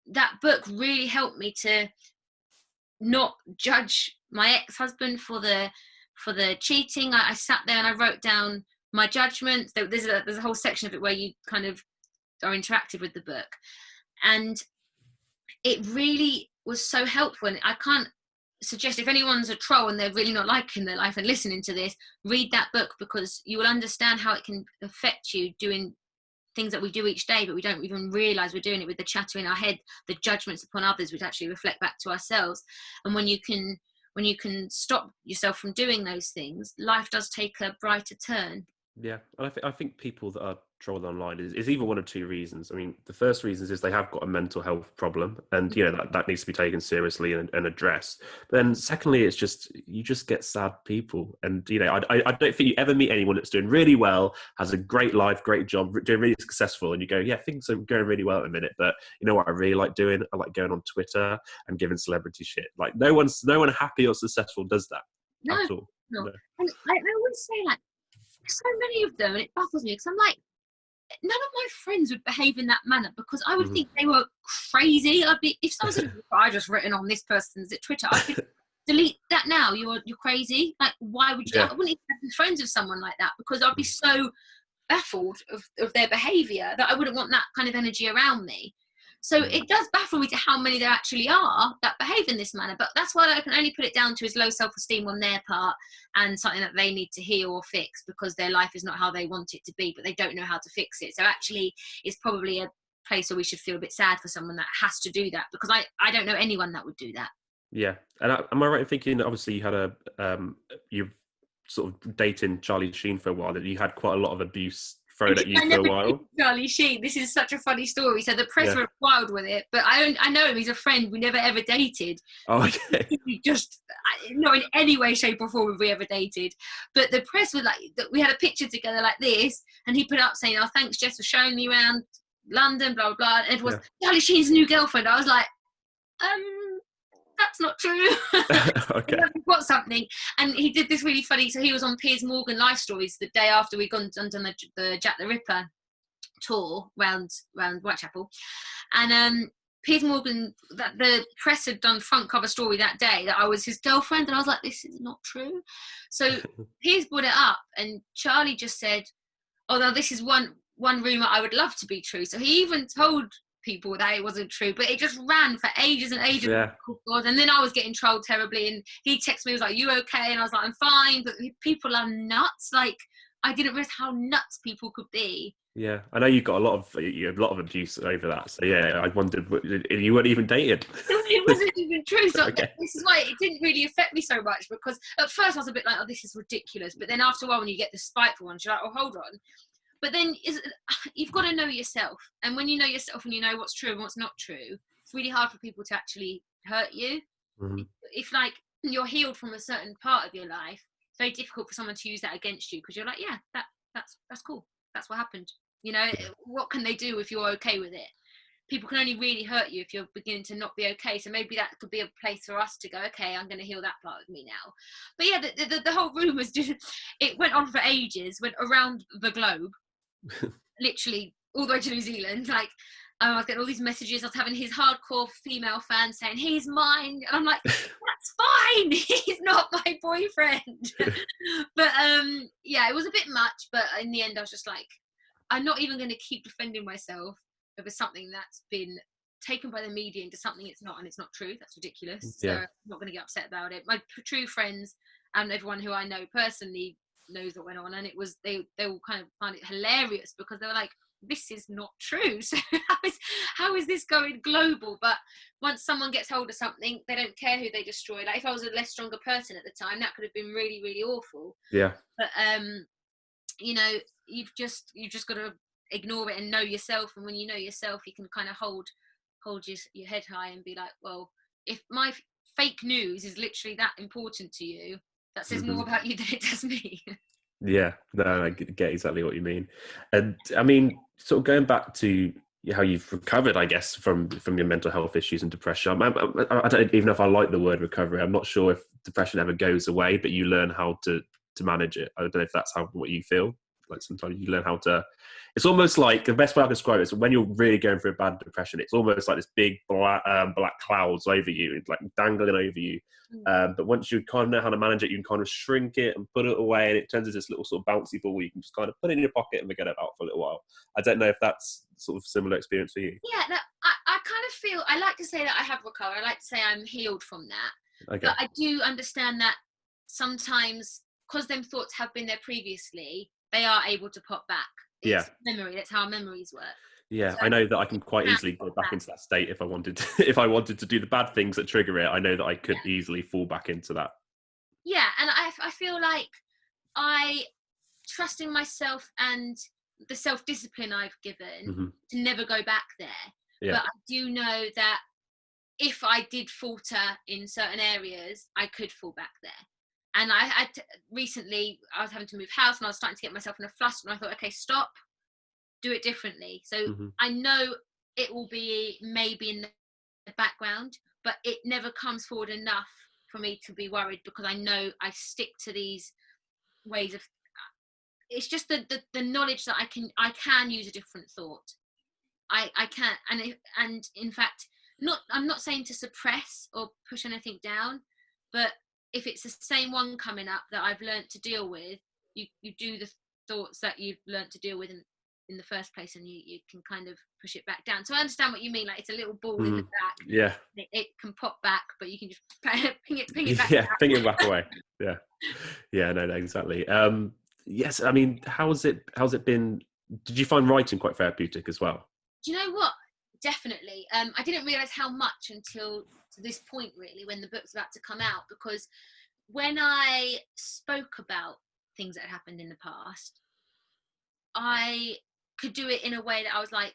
that book really helped me to not judge my ex-husband for the cheating. I sat there and I wrote down my judgments. There's a whole section of it where you kind of are interactive with the book, and it really was so helpful. And I can't suggest, if anyone's a troll and they're really not liking their life and listening to this, read that book, because you will understand how it can affect you doing things that we do each day, but we don't even realize we're doing it, with the chatter in our head, the judgments upon others, which actually reflect back to ourselves. And when you can stop yourself from doing those things, life does take a brighter turn. Yeah, and I think people that are trolled online is either one of two reasons. I mean, the first reason is they have got a mental health problem, and you know that needs to be taken seriously and addressed. But then secondly, it's just, you just get sad people, and you know, I don't think you ever meet anyone that's doing really well, has a great life, great job, doing really successful, and you go, yeah, things are going really well at the minute, but you know what I really like doing? I like going on Twitter and giving celebrity shit. Like no one happy or successful does that at all. No. And I always say, like, so many of them, and it baffles me, because I'm like, none of my friends would behave in that manner, because I would think they were crazy. I'd be, if someone said, I just written on this person's Twitter, I'd be, delete that now, you're crazy. Like, why would you? I wouldn't even be friends with someone like that, because I'd be so baffled of their behaviour that I wouldn't want that kind of energy around me. So it does baffle me to how many there actually are that behave in this manner. But that's why I can only put it down to is low self-esteem on their part, and something that they need to heal or fix, because their life is not how they want it to be, but they don't know how to fix it. So actually it's probably a place where we should feel a bit sad for someone that has to do that, because I don't know anyone that would do that. Yeah. And am I right in thinking that obviously you had you sort of dating Charlie Sheen for a while, that you had quite a lot of abuse thrown at you for a while? Charlie Sheen, this is such a funny story. So the press were wild with it, but I know him, he's a friend, we never ever dated. Oh, okay. Just not in any way, shape or form have we ever dated, but the press were like, we had a picture together like this, and he put up saying, oh, thanks Jess for showing me around London, blah blah blah, and it was Charlie Sheen's new girlfriend. I was like, that's not true. Okay. Got something. And he did this really funny, so he was on Piers Morgan Life Stories the day after we'd done the Jack the Ripper tour round Whitechapel, and Piers Morgan, that the press had done front cover story that day that I was his girlfriend, and I was like, this is not true. So Piers brought it up, and Charlie just said, although this is one rumour I would love to be true. So he even told people that it wasn't true, but it just ran for ages and ages. Yeah. Oh God. And then I was getting trolled terribly, and he texted me, he was like, you okay? And I was like, I'm fine. But people are nuts. Like, I didn't realize how nuts people could be. Yeah, I know you got a lot of abuse over that. So yeah, I wondered, you weren't even dated. It wasn't even true. So Okay. this is why it didn't really affect me so much, because at first I was a bit like, oh, this is ridiculous. But then after a while, when you get the spiteful ones, you're like, oh, hold on. But then you've got to know yourself. And when you know yourself and you know what's true and what's not true, it's really hard for people to actually hurt you. Mm-hmm. If like you're healed from a certain part of your life, it's very difficult for someone to use that against you, because you're like, yeah, that's cool. That's what happened. You know, what can they do if you're okay with it? People can only really hurt you if you're beginning to not be okay. So maybe that could be a place for us to go, okay, I'm going to heal that part of me now. But yeah, the whole room was just, it went on for ages, went around the globe, literally all the way to New Zealand. Like, I was getting all these messages. I was having his hardcore female fans saying, he's mine. And I'm like, that's fine. He's not my boyfriend. But yeah, it was a bit much. But in the end, I was just like, I'm not even going to keep defending myself over something that's been taken by the media into something it's not, and it's not true. That's ridiculous. Yeah. So I'm not going to get upset about it. My true friends and everyone who I know personally knows what went on, and it was they all kind of found it hilarious, because they were like, this is not true. So how is this going global? But once someone gets hold of something, they don't care who they destroy. Like, if I was a less stronger person at the time, that could have been really, really awful. Yeah. But you know, you've just got to ignore it and know yourself. And when you know yourself, you can kind of hold your head high and be like, well, if my fake news is literally that important to you, that says more about you than it does me. Yeah, no, I get exactly what you mean. And I mean, sort of going back to how you've recovered, I guess, from your mental health issues and depression. I don't even know if I like the word recovery. I'm not sure if depression ever goes away, but you learn how to manage it. I don't know if that's what you feel. Like, sometimes you learn how to. It's almost like, the best way I can describe it is when you're really going through a bad depression, it's almost like this big black clouds over you, like dangling over you. But once you kind of know how to manage it, you can kind of shrink it and put it away, and it turns into this little sort of bouncy ball you can just kind of put it in your pocket and forget about for a little while. I don't know if that's sort of similar experience for you. Yeah, no, I kind of feel, I like to say that I have recovered. I like to say I'm healed from that. Okay. But I do understand that sometimes, because them thoughts have been there previously, they are able to pop back. It's memory. That's how memories work. Yeah, So I know that I can quite easily go back into that state if I wanted to. If I wanted to do the bad things that trigger it, I know that I could easily fall back into that. Yeah, and I feel like I trust in myself and the self-discipline I've given to never go back there. Yeah. But I do know that if I did falter in certain areas, I could fall back there. And recently, I was having to move house, and I was starting to get myself in a fluster, and I thought, okay, stop, do it differently. So I know it will be maybe in the background, but it never comes forward enough for me to be worried, because I know I stick to these ways of. It's just the knowledge that I can use a different thought. I can, and in fact, I'm not saying to suppress or push anything down, but if it's the same one coming up that I've learned to deal with, you do the thoughts that you've learned to deal with in the first place, and you can kind of push it back down. So I understand what you mean. Like, it's a little ball in the back. Yeah. It can pop back, but you can just ping it back. Yeah, ping it back away. Yeah. Yeah, no, exactly. Yes, I mean, how's it been? Did you find writing quite therapeutic as well? Do you know what? Definitely. I didn't realise how much until to this point, really, when the book's about to come out, because when I spoke about things that had happened in the past, I could do it in a way that I was like,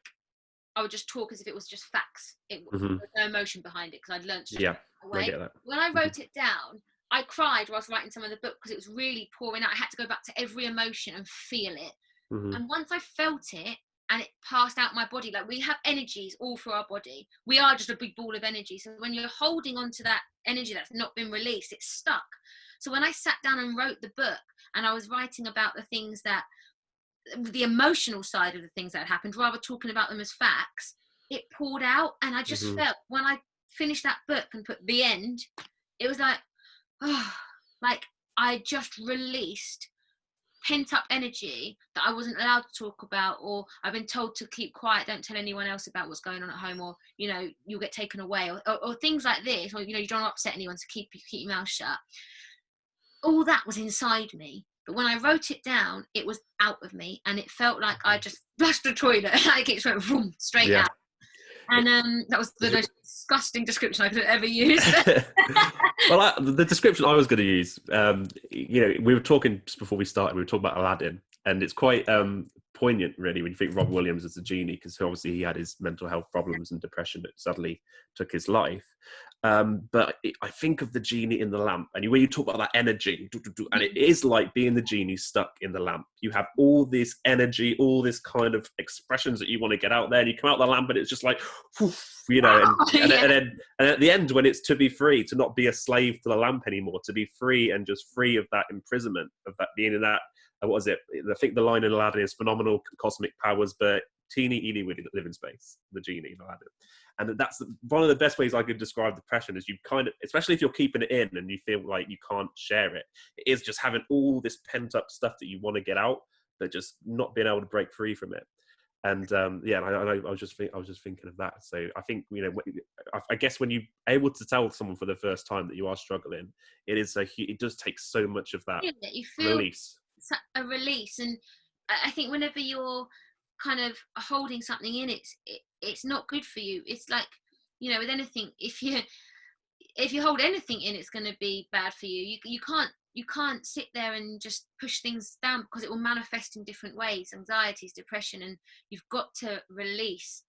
I would just talk as if it was just facts. There was no emotion behind it, because I'd learned to just away. I get that. When I wrote it down, I cried whilst writing some of the book, because it was really pouring out. I had to go back to every emotion and feel it. And once I felt it, and it passed out my body, like, we have energies all through our body. We are just a big ball of energy. So when you're holding on to that energy that's not been released, it's stuck. So when I sat down and wrote the book, and I was writing about the things the emotional side of the things that happened, rather talking about them as facts, it poured out, and I just felt when I finished that book and put the end, it was like, oh, like I just released pent up energy that I wasn't allowed to talk about, or I've been told to keep quiet, don't tell anyone else about what's going on at home, or you'll get taken away, or things like this, or you don't upset anyone, so keep your mouth shut. All that was inside me, but when I wrote it down, it was out of me, and it felt like I just flushed the toilet, like it just went boom, straight out. And that was the most disgusting description I could have ever used. Well, the description I was going to use, we were talking just before we started, we were talking about Aladdin, and it's quite poignant, really, when you think Rob Williams as a genie, because obviously he had his mental health problems and depression that sadly took his life. But I think of the genie in the lamp, and when you talk about that energy, and it is like being the genie stuck in the lamp. You have all this energy, all this kind of expressions that you want to get out there, and you come out the lamp, and it's just like, and at the end, when it's to be free, to not be a slave to the lamp anymore, to be free and just free of that imprisonment, of that being in that. What is it? I think the line in Aladdin is phenomenal cosmic powers, but teeny live in space. The genie in Aladdin. And that's one of the best ways I could describe depression, is you kind of, especially if you're keeping it in and you feel like you can't share it, it is just having all this pent up stuff that you want to get out, but just not being able to break free from it. And I was just thinking of that. So I think, I guess when you're able to tell someone for the first time that you are struggling, it does take so much of that you feel release. A release. And I think whenever you're kind of holding something in, it's not good for you. It's like, with anything, if you hold anything in, it's going to be bad for you. You can't sit there and just push things down, because it will manifest in different ways, anxieties, depression, and you've got to release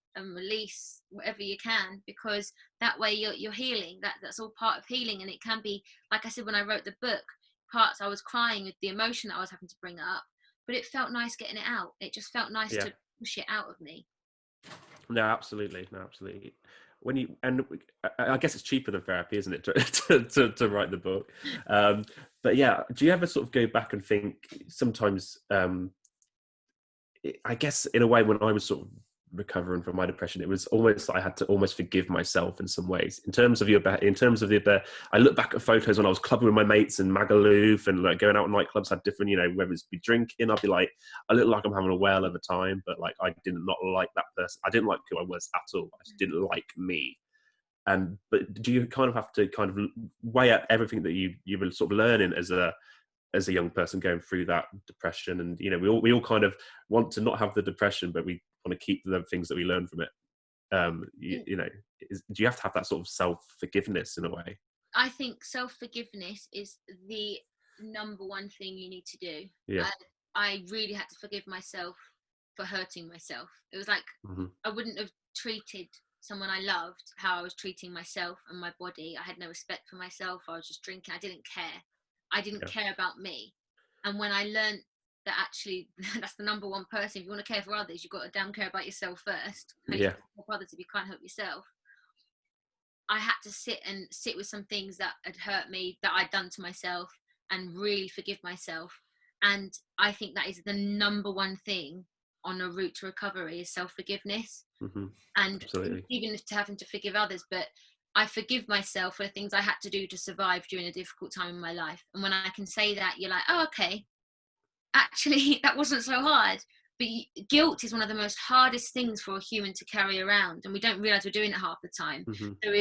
whatever you can, because that way you're healing. That's all part of healing. And it can be, like I said, when I wrote the book, parts I was crying with the emotion that I was having to bring up, but it felt nice getting it out. It just felt nice to push it out of me. No, absolutely. I guess it's cheaper than therapy, isn't it, to write the book? But yeah, do you ever sort of go back and think sometimes? I guess in a way, when I was sort of recovering from my depression, it was almost I had to almost forgive myself in some ways. I look back at photos when I was clubbing with my mates in Magaluf and like going out nightclubs, had different, whether it's be drinking, I'd be like, I look like I'm having a whale of a time, but like I did not like that person. I didn't like who I was at all. I just didn't like me. But do you kind of have to kind of weigh up everything that you were sort of learning as a young person going through that depression? And we all kind of want to not have the depression, but we want to keep the things that we learn from it. Do you have to have that sort of self-forgiveness in a way? I think self-forgiveness is the number one thing you need to do. I really had to forgive myself for hurting myself. It was like I wouldn't have treated someone I loved how I was treating myself and my body. I had no respect for myself. I was just drinking. I didn't care about me. And when I learned that actually that's the number one person, if you want to care for others, you've got to damn care about yourself first. You can help others if you can't help yourself. I had to sit with some things that had hurt me, that I'd done to myself, and really forgive myself. And I think that is the number one thing on a route to recovery, is self-forgiveness. And absolutely. Even if having to forgive others, but I forgive myself for the things I had to do to survive during a difficult time in my life. And when I can say that, you're like, oh, okay, actually, that wasn't so hard. But guilt is one of the most hardest things for a human to carry around, and we don't realize we're doing it half the time. So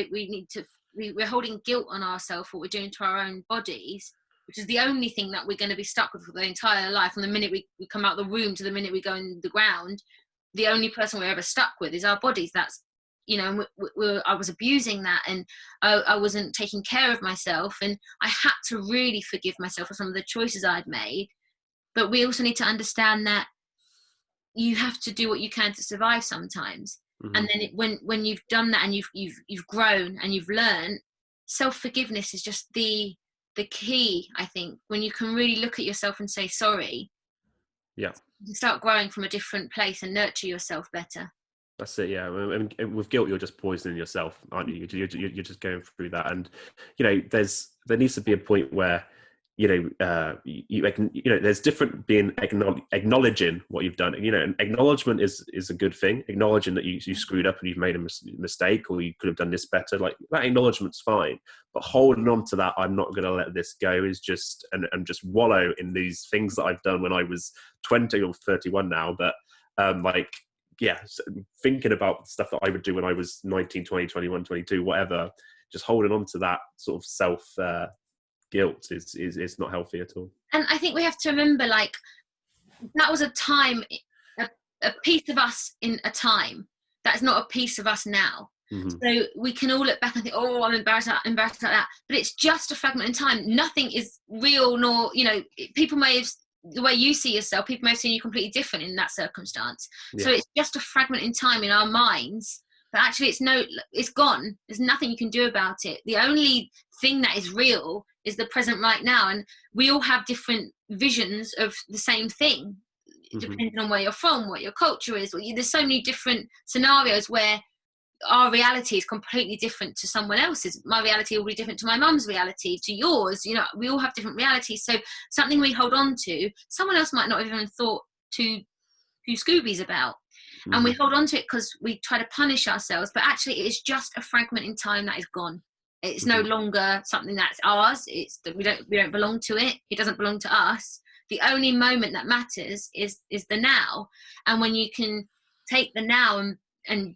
we're holding guilt on ourselves for what we're doing to our own bodies, which is the only thing that we're going to be stuck with for the entire life. From the minute we come out the womb to the minute we go in the ground, the only person we're ever stuck with is our bodies. That's, I was abusing that, and I wasn't taking care of myself, and I had to really forgive myself for some of the choices I'd made. But we also need to understand that you have to do what you can to survive sometimes. And then when you've done that and you've grown and you've learned, self-forgiveness is just the key, I think. When you can really look at yourself and say sorry, you can start growing from a different place and nurture yourself better. That's it, yeah. And with guilt, you're just poisoning yourself, aren't you? You're just going through that. And, there needs to be a point where, there's different being acknowledging what you've done. And acknowledgement is a good thing. Acknowledging that you screwed up and you've made a mistake, or you could have done this better. Like, that acknowledgement's fine, but holding on to that, I'm not going to let this go, is just and just wallow in these things that I've done when I was 20 or 31 now. But thinking about stuff that I would do when I was 19, 20, 21, 22, whatever, just holding on to that sort of self guilt is not healthy at all. And I think we have to remember, like, that was a time, a piece of us in a time that's not a piece of us now. Mm-hmm. So we can all look back and think, oh, I'm embarrassed like that, but it's just a fragment in time. Nothing is real, nor, people may have, the way you see yourself, people may have seen you completely different in that circumstance. Yeah. So it's just a fragment in time in our minds, but actually it's gone. There's nothing you can do about it. The only thing that is real is the present right now, and we all have different visions of the same thing, depending on where you're from, what your culture is. There's so many different scenarios where our reality is completely different to someone else's. My reality will be different to my mum's reality, to yours. We all have different realities. So something we hold on to, someone else might not have even thought to Scooby's about. Mm-hmm. And we hold on to it because we try to punish ourselves, but actually it is just a fragment in time that is gone. It's no longer something that's ours. We don't belong to it. It doesn't belong to us. The only moment that matters is the now. And when you can take the now and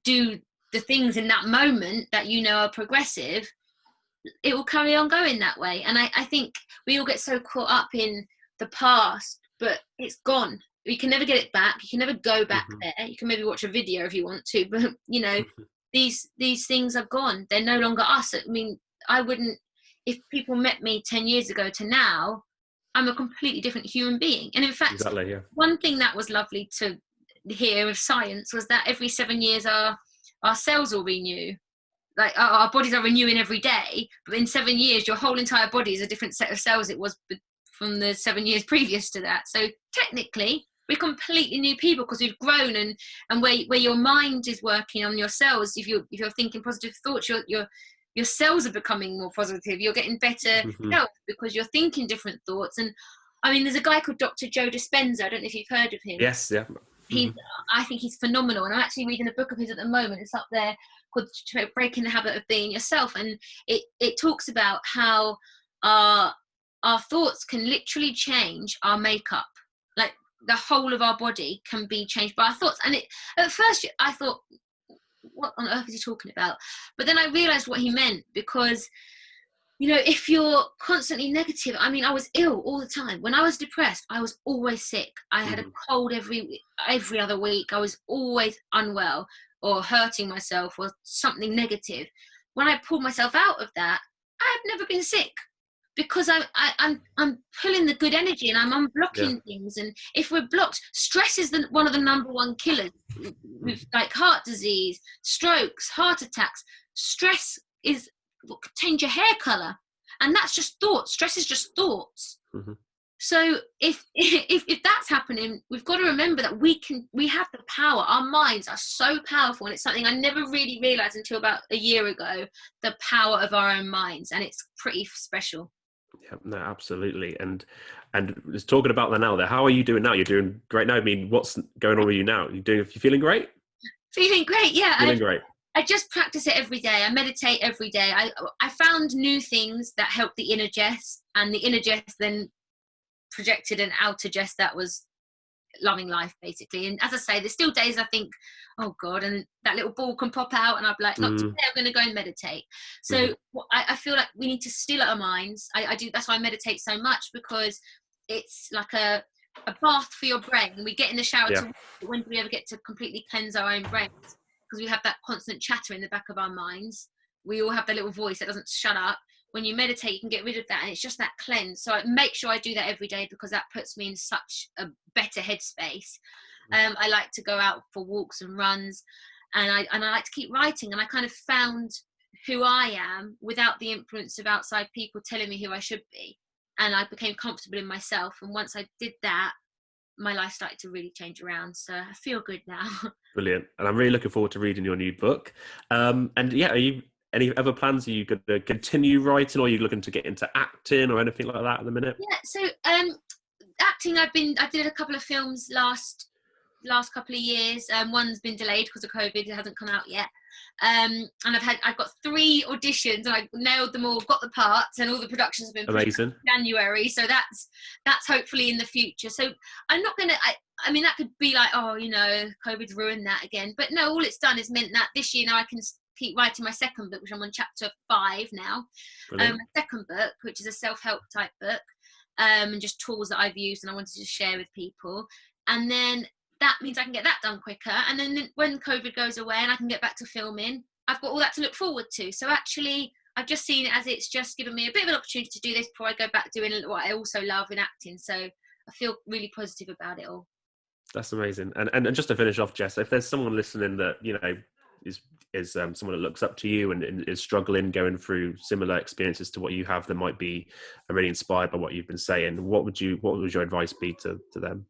do the things in that moment that are progressive, it will carry on going that way. And I think we all get so caught up in the past, but it's gone. You can never get it back. You can never go back there. You can maybe watch a video if you want to, but these things are gone. They're no longer us. I mean, I wouldn't, if people met me 10 years ago to now, I'm a completely different human being. And in fact, one thing that was lovely to hear of science was that every 7 years our cells will renew. Like, our bodies are renewing every day, but in 7 years your whole entire body is a different set of cells it was from the 7 years previous to that. So technically we're completely new people because we've grown, and where your mind is working on your cells, if you're thinking positive thoughts, your cells are becoming more positive. You're getting better health because you're thinking different thoughts. And I mean, there's a guy called Dr. Joe Dispenza. I don't know if you've heard of him. Yes, yeah. I think he's phenomenal, and I'm actually reading a book of his at the moment. It's up there, called Breaking the Habit of Being Yourself, and it talks about how our thoughts can literally change our makeup. Like, the whole of our body can be changed by our thoughts. And at first I thought, what on earth is he talking about? But then I realized what he meant, because if you're constantly negative, I mean, I was ill all the time. When I was depressed, I was always sick. I had a cold every other week. I was always unwell or hurting myself or something negative. When I pulled myself out of that, I've never been sick, because I'm pulling the good energy and I'm unblocking things. And if we're blocked, stress is one of the number one killers, with like heart disease, strokes, heart attacks. Stress is what could change your hair color, and that's just thoughts. Stress is just thoughts. So if that's happening, we've got to remember that we have the power. Our minds are so powerful, and it's something I never really realized until about a year ago, the power of our own minds, and it's pretty special. Yeah, no, absolutely. And just talking about that now, there, how are you doing now? You're doing great now. I mean, what's going on with you now? You feeling great? Feeling great, yeah. Feeling great. I just practice it every day. I meditate every day. I found new things that help the inner Jess, and the inner Jess then projected an outer Jess that was loving life, basically. And as I say, there's still days I think, oh God, and that little ball can pop out, and I'll be like, not today, I'm going to go and meditate. So I feel like we need to still our minds. I do. That's why I meditate so much, because it's like a bath for your brain. We get in the shower when do we ever get to completely cleanse our own brains? Because we have that constant chatter in the back of our minds. We all have that little voice that doesn't shut up. When you meditate, you can get rid of that, and it's just that cleanse. So I make sure I do that every day, because that puts me in such a better headspace. I like to go out for walks and runs, and I like to keep writing. And I kind of found who I am without the influence of outside people telling me who I should be. And I became comfortable in myself. And once I did that, my life started to really change around. So I feel good now. Brilliant. And I'm really looking forward to reading your new book. And yeah, any other plans? Are you going to continue writing, or are you looking to get into acting or anything like that at the minute? Yeah, so acting, I did a couple of films last couple of years. One's been delayed because of COVID; it hasn't come out yet. And I've got 3 auditions, and I nailed them all. Got the parts, and all the productions have been pushed Amazing. to January. So that's hopefully in the future. So I'm not gonna. I mean, that could be like, oh, you know, COVID's ruined that again. But no, all it's done is meant that this year now I can keep writing my second book, which I'm on chapter 5 now. My second book, which is a self-help type book, and just tools that I've used and I wanted to share with people. And then that means I can get that done quicker. And then when COVID goes away and I can get back to filming, I've got all that to look forward to. So actually, I've just seen it as it's just given me a bit of an opportunity to do this before I go back doing what I also love in acting. So I feel really positive about it all. That's amazing. And just to finish off, Jess, if there's someone listening that, you know, is someone that looks up to you and is struggling, going through similar experiences to what you have, that might be really inspired by what you've been saying, what would your advice be to them?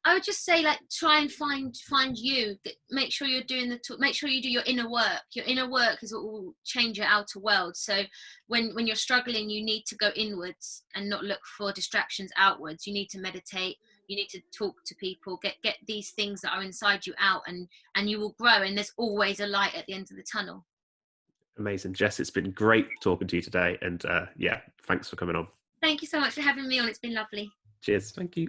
I would just say, like, try and find you. Make sure you're doing make sure you do your inner work. Your inner work is what will change your outer world. So when you're struggling, you need to go inwards and not look for distractions outwards. You need to meditate. You need to talk to people, get these things that are inside you out, and you will grow. And there's always a light at the end of the tunnel. Amazing. Jess, it's been great talking to you today. And yeah, thanks for coming on. Thank you so much for having me on. It's been lovely. Cheers. Thank you.